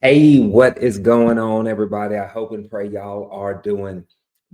Hey, what is going on, everybody? I hope and pray y'all are doing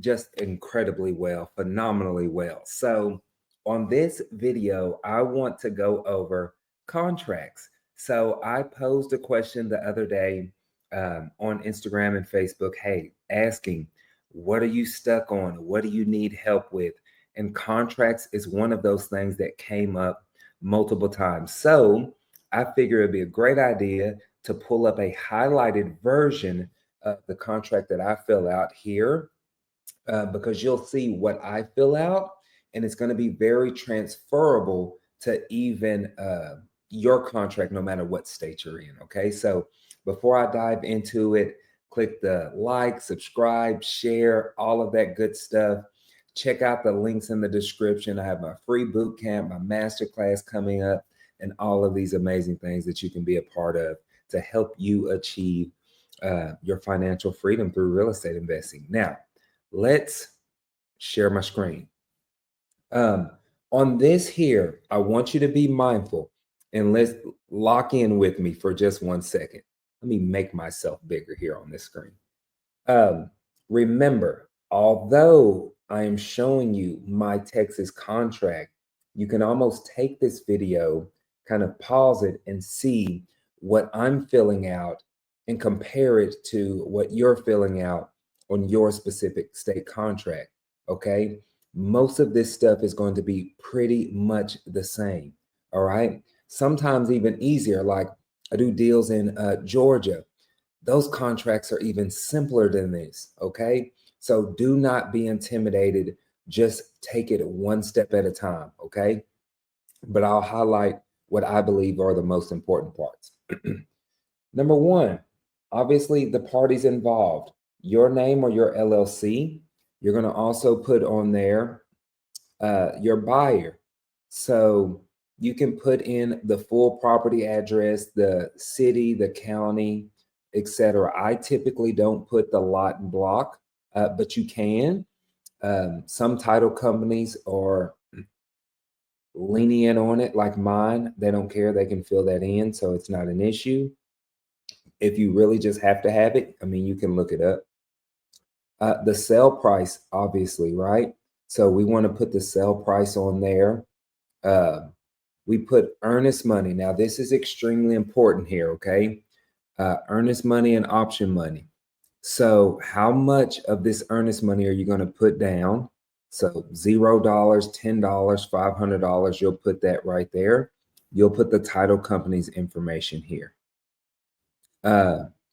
just incredibly well, phenomenally well. So, on this video, I want to go over contracts. So, I posed a question the other day on Instagram and Facebook, hey, asking, what are you stuck on? What do you need help with? And contracts is one of those things that came up multiple times. So, I figure it'd be a great idea to pull up a highlighted version of the contract that I fill out here because you'll see what I fill out and it's going to be very transferable to even your contract, no matter what state you're in. Okay. So before I dive into it, click the like, subscribe, share, all of that good stuff. Check out the links in the description. I have my free boot camp, my masterclass coming up, and all of these amazing things that you can be a part of to help you achieve your financial freedom through real estate investing. Now, let's share my screen. On this here, I want you to be mindful and let's lock in with me for just 1 second. Let me make myself bigger here on this screen. Um, Remember, although I am showing you my Texas contract, you can almost take this video, kind of pause it and see what I'm filling out and compare it to what you're filling out on your specific state contract. Okay. Most of this stuff is going to be pretty much the same. All right. Sometimes even easier. Like I do deals in Georgia. Those contracts are even simpler than this. Okay. So do not be intimidated. Just take it one step at a time. Okay. But I'll highlight what I believe are the most important parts. Number one, obviously the parties involved, your name or your LLC. You're going to also put on there your buyer. So you can put in the full property address, the city, the county, etc. I typically don't put the lot and block, but you can. Some title companies are lenient on it, like mine. They don't care. They can fill that in, so it's not an issue. If you really just have to have it, I mean, you can look it up. The sale price, obviously, right? So we want to put the sale price on there. We put earnest money. Now, this is extremely important here, okay? Earnest money and option money. So how much of this earnest money are you going to put down? So $0, $10, $500, you'll put that right there. You'll put the title company's information here.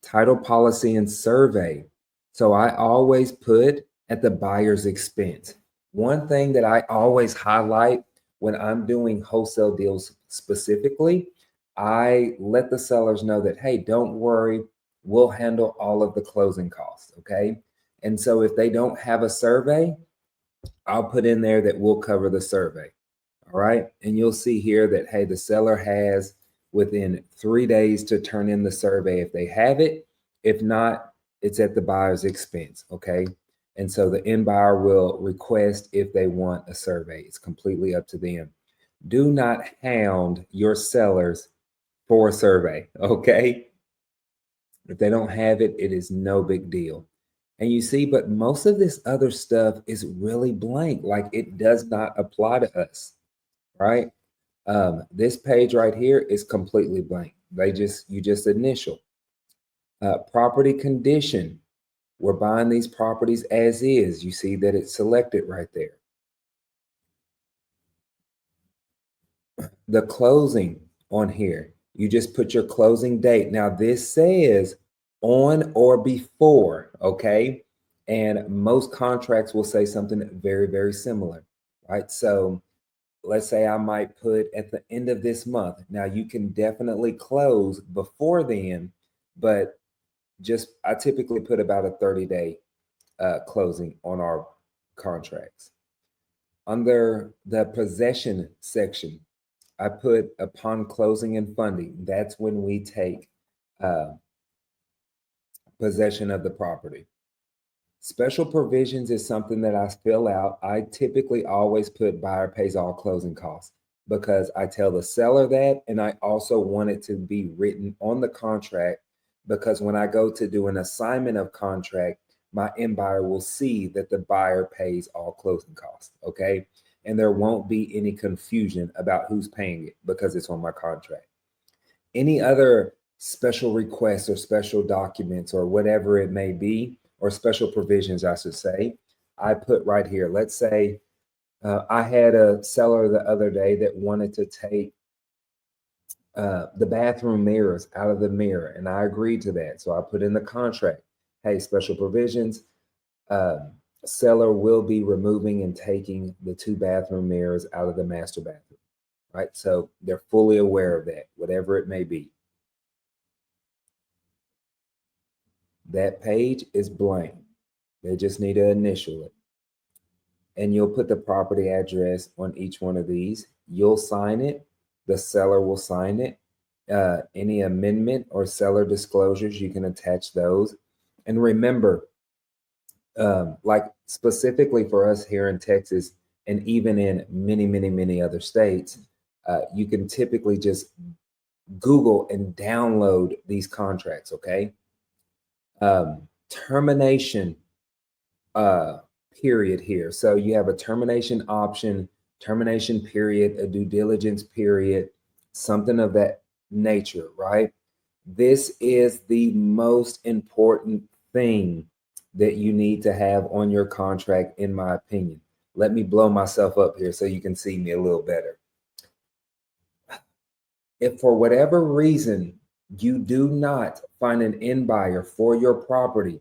Title policy and survey. So I always put at the buyer's expense. One thing that I always highlight when I'm doing wholesale deals specifically, I let the sellers know that, hey, don't worry, we'll handle all of the closing costs. Okay. And so if they don't have a survey, I'll put in there that we'll cover the survey. All right. And you'll see here that, hey, the seller has within 3 days to turn in the survey if they have it. If not, it's at the buyer's expense. Okay. And so the end buyer will request if they want a survey. It's completely up to them. Do not hound your sellers for a survey. Okay. If they don't have it, it is no big deal. And you see, but most of this other stuff is really blank. Like it does not apply to us, right? This page right here is completely blank. You just initial. Property condition. We're buying these properties as is. You see that it's selected right there. The closing on here, you just put your closing date. Now this says on or before, okay? And most contracts will say something very, very similar, right? So let's say I might put at the end of this month. Now you can definitely close before then, but I typically put about a 30-day closing on our contracts. Under the possession section, I put upon closing and funding. That's when we take possession of the property. Special provisions is something that I fill out. I typically always put buyer pays all closing costs because I tell the seller that, and I also want it to be written on the contract because when I go to do an assignment of contract, my end buyer will see that the buyer pays all closing costs. Okay. And there won't be any confusion about who's paying it because it's on my contract. Any other special requests or special documents or whatever it may be, or special provisions, I should say, I put right here. Let's say I had a seller the other day that wanted to take the bathroom mirrors out of the mirror, and I agreed to that. So I put in the contract, hey, special provisions. Uh, Seller will be removing and taking the 2 bathroom mirrors out of the master bathroom, right? So they're fully aware of that, whatever it may be. That page is blank. They just need to initial it. And you'll put the property address on each one of these. You'll sign it. The seller will sign it. Any amendment or seller disclosures, you can attach those. And remember, like specifically for us here in Texas, and even in many, many, many other states, you can typically just Google and download these contracts, okay? Termination period here. So you have a termination option, termination period, a due diligence period, something of that nature, right? This is the most important thing that you need to have on your contract, in my opinion. Let me blow myself up here so you can see me a little better. If for whatever reason you do not find an end buyer for your property,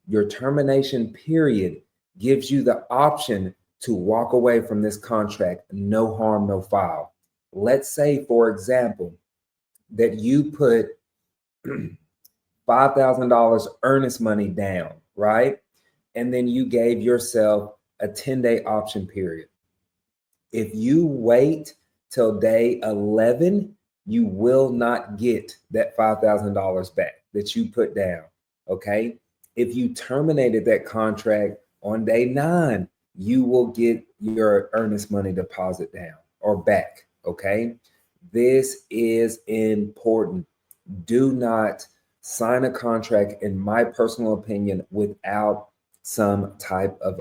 your termination period gives you the option to walk away from this contract, no harm, no foul. Let's say, for example, that you put $5,000 earnest money down, right? And then you gave yourself a 10-day option period. If you wait till day 11, you will not get that $5,000 back that you put down, okay? If you terminated that contract on day 9, you will get your earnest money deposit down or back, okay? This is important. Do not sign a contract, in my personal opinion, without some type of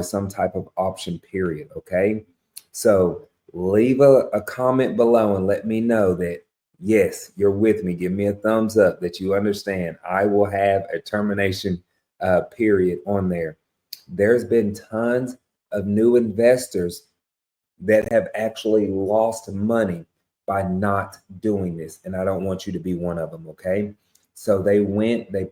some type of option period, okay? So leave a comment below and let me know that, yes, you're with me. Give me a thumbs up that you understand. I will have a termination period on there. There's been tons of new investors that have actually lost money by not doing this. And I don't want you to be one of them, okay? So they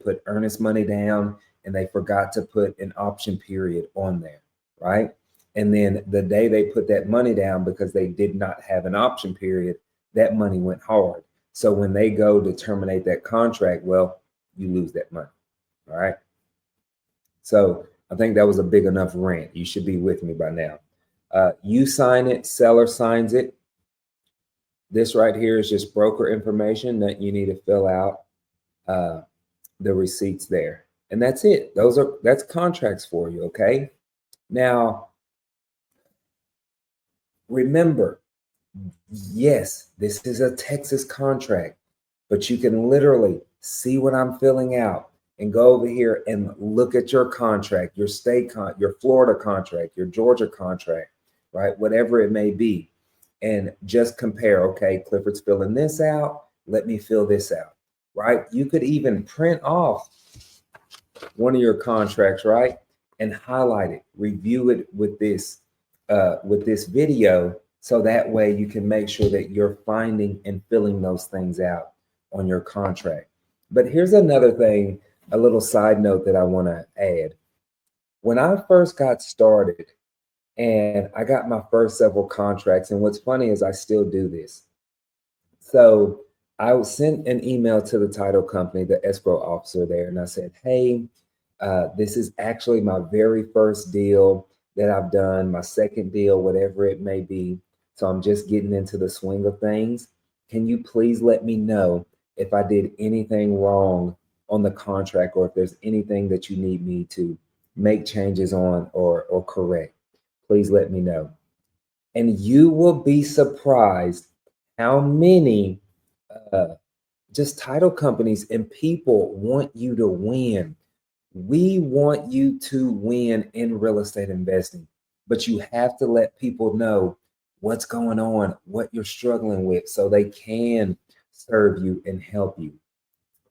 put earnest money down and they forgot to put an option period on there, right? And then the day they put that money down, because they did not have an option period, that money went hard. So when they go to terminate that contract, well, you lose that money, all right? So I think that was a big enough rant. You should be with me by now. You sign it, seller signs it. This right here is just broker information that you need to fill out the receipts there. And that's it. That's contracts for you, okay? Now, remember, yes, this is a Texas contract, but you can literally see what I'm filling out and go over here and look at your contract, your your Florida contract, your Georgia contract, right? Whatever it may be. And just compare, okay, Clifford's filling this out. Let me fill this out, right? You could even print off one of your contracts, right? And highlight it, review it with this video. So that way you can make sure that you're finding and filling those things out on your contract. But here's another thing, a little side note that I want to add. When I first got started and I got my first several contracts, and what's funny is I still do this. So I sent an email to the title company, the escrow officer there, and I said, hey, this is actually my very first deal that I've done, my second deal, whatever it may be. So I'm just getting into the swing of things. Can you please let me know if I did anything wrong on the contract, or if there's anything that you need me to make changes on or correct? Please let me know. And you will be surprised how many just title companies and people want you to win. We want you to win in real estate investing, but you have to let people know what's going on, what you're struggling with, so they can serve you and help you.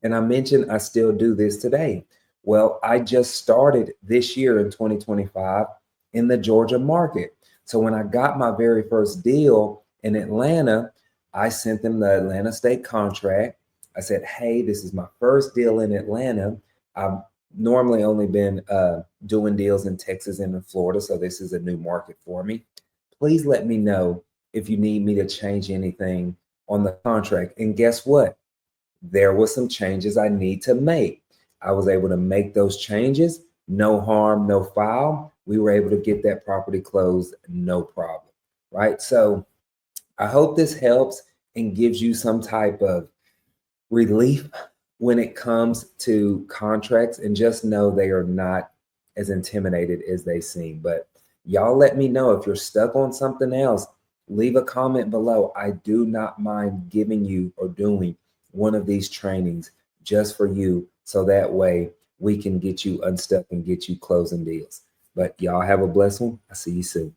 And I mentioned I still do this today. Well, I just started this year in 2025 in the Georgia market. So when I got my very first deal in Atlanta, I sent them the Atlanta state contract. I said, hey, this is my first deal in Atlanta. I've normally only been doing deals in Texas and in Florida. So this is a new market for me. Please let me know if you need me to change anything on the contract. And guess what? There were some changes I need to make. I was able to make those changes, no harm, no foul. We were able to get that property closed, no problem, right? So I hope this helps and gives you some type of relief when it comes to contracts, and just know they are not as intimidated as they seem. But y'all let me know if you're stuck on something else. Leave a comment below. I do not mind giving you or doing one of these trainings just for you, so that way we can get you unstuck and get you closing deals. But y'all have a blessed one. I'll see you soon.